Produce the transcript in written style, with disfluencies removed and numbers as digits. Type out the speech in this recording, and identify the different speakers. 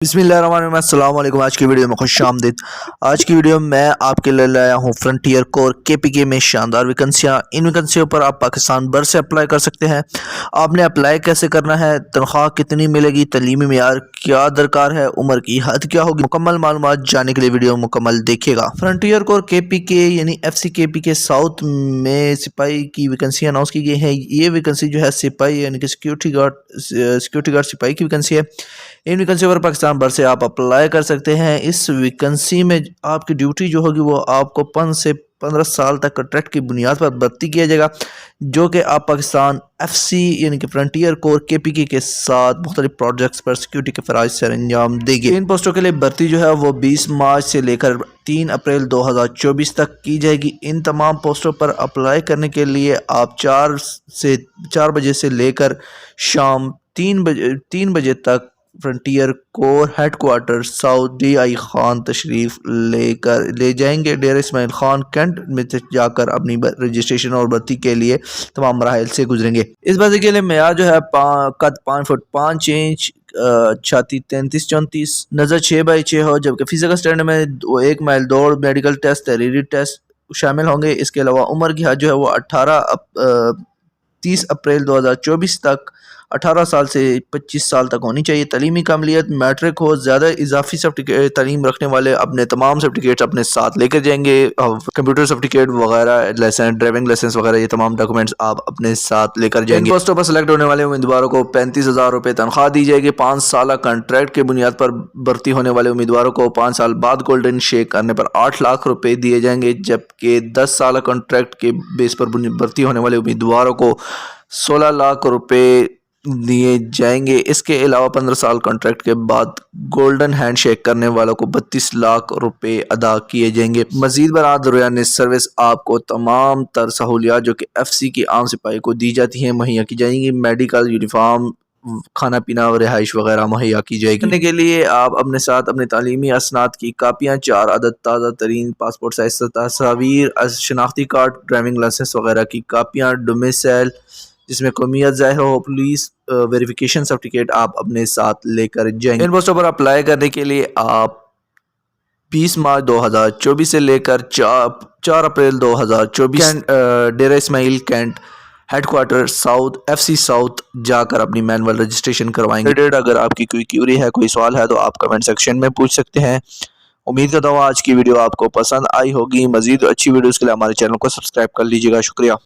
Speaker 1: बिस्मिल्लाहिर्रहमानिर्रहीम, अस्सलाम वालेकुम। आज की वीडियो में खुशामदीद। आज की वीडियो में मैं आपके लिए लाया हूँ फ्रंटियर कोर केपीके में शानदार वैकेंसियाँ। इन वैकेंसियों पर आप पाकिस्तान भर से अप्लाई कर सकते हैं। आपने अप्लाई कैसे करना है, तनख्वाह कितनी मिलेगी, तलीमी मेयार क्या दरकार है, उम्र की हद क्या होगी, मुकम्मल मालूमात जानने के लिए वीडियो मुकम्मल देखिएगा। फ्रंटियर कोर केपीके यानी FC केपीके साउथ में सिपाही की वैकेंसी अनाउंस की गई है। ये वैकेंसी जो है सिपाही यानी कि सिक्योरिटी गार्ड सिपाही की वैकेंसी है। इन वैकेंसी पर पाकिस्तान भर से आप अप्लाई कर सकते हैं। इस वैकेंसी में आपकी ड्यूटी जो होगी वो आपको 5 से 15 साल तक कॉन्ट्रैक्ट की बुनियाद पर भर्ती किया जाएगा, जो कि आप पाकिस्तान FC यानी कि फ्रंटियर कोर केपीके के साथ मुख्तलिफ प्रोजेक्ट्स पर सिक्योरिटी के फ़राइज़ सर अंजाम देंगे। इन पोस्टों के लिए भर्ती जो है वो 20 मार्च से लेकर 3 अप्रैल 2024 तक की जाएगी। इन तमाम पोस्टों पर अप्लाई करने के लिए आप 4 बजे से लेकर शाम 3 बजे तक frontier core headquarter south DI Khan तशरीफ ले जाएंगे। डेरा इस्माइल खान कैंट में जाकर अपनी रजिस्ट्रेशन और भर्ती के लिए तमाम मराहल से गुजरेंगे। इस भर्ती के लिए मेयार जो है कद 5 फुट 5 इंच, छाती 33-34, नज़र 6x6 हो, जबकि फिजिकल स्टैंडर्ड में 1 माइल दौड़, मेडिकल टेस्ट, तहरीरी टेस्ट शामिल होंगे। इसके अलावा उम्र की हद जो है वो 30 अप्रैल 2024 तक 18 साल से 25 साल तक होनी चाहिए। तलीमी काबिलियत मैट्रिक हो। ज़्यादा इजाफी सर्टिफिकेट तालीम रखने वाले अपने तमाम सर्टिफिकेट्स अपने साथ लेकर जाएंगे। कंप्यूटर सर्टिफिकेट वगैरह, लाइसेंस, ड्राइविंग लाइसेंस वगैरह, ये तमाम डॉक्यूमेंट्स आप अपने साथ लेकर जाएंगे। इन पोस्टों पर सेलेक्ट होने वाले उम्मीदवारों को 35,000 रुपये तनख्वाह दी जाएगी। 5 साल कॉन्ट्रैक्ट की बुनियाद पर भर्ती होने वाले उम्मीदवारों को 5 साल बाद गोल्डन शेक करने पर 8 लाख रुपये दिए जाएंगे, जबकि 10 साल कॉन्ट्रैक्ट के बेस पर भर्ती होने वाले उम्मीदवारों को 16 लाख रुपये दिए जाएंगे। इसके अलावा 15 साल कॉन्ट्रैक्ट के बाद गोल्डन हैंडशेक करने वालों को 32 लाख रुपए अदा किए जाएंगे। मजीद बरात दौरान सर्विस आपको तमाम तर सहूलियात जो कि FC की आम सिपाही को दी जाती हैं मुहैया की जाएंगी। मेडिकल, यूनिफॉर्म, खाना पीना और रिहाइश वगैरह मुहैया की जाएगी। करने के लिए आप अपने साथ अपने तालीमी असनाद की कापियाँ, 4 अदद ताज़ा तरीन पासपोर्ट साइज तस्वीर, शनाख्ती कार्ड, ड्राइविंग लाइसेंस वगैरह की कापियाँ, डोमिसाइल जिसमें कौमियत ज़ाहिर हो, पुलिस वेरिफिकेशन सर्टिफिकेट आप अपने साथ लेकर जाएंगे। इन पोस्टों पर अप्लाई करने के लिए आप 20 मार्च 2024 से लेकर 4 अप्रैल 2024 Dera Ismail cantt headquarter south FC south जाकर अपनी मैनुअल रजिस्ट्रेशन करवाएंगे। अगर आपकी कोई क्यूरी है, कोई सवाल है तो आप कमेंट सेक्शन में पूछ सकते हैं। उम्मीद करता हूँ आज की वीडियो आपको पसंद आई होगी। मजीद अच्छी वीडियोज़ के लिए हमारे चैनल को सब्सक्राइब कर लीजिएगा। शुक्रिया।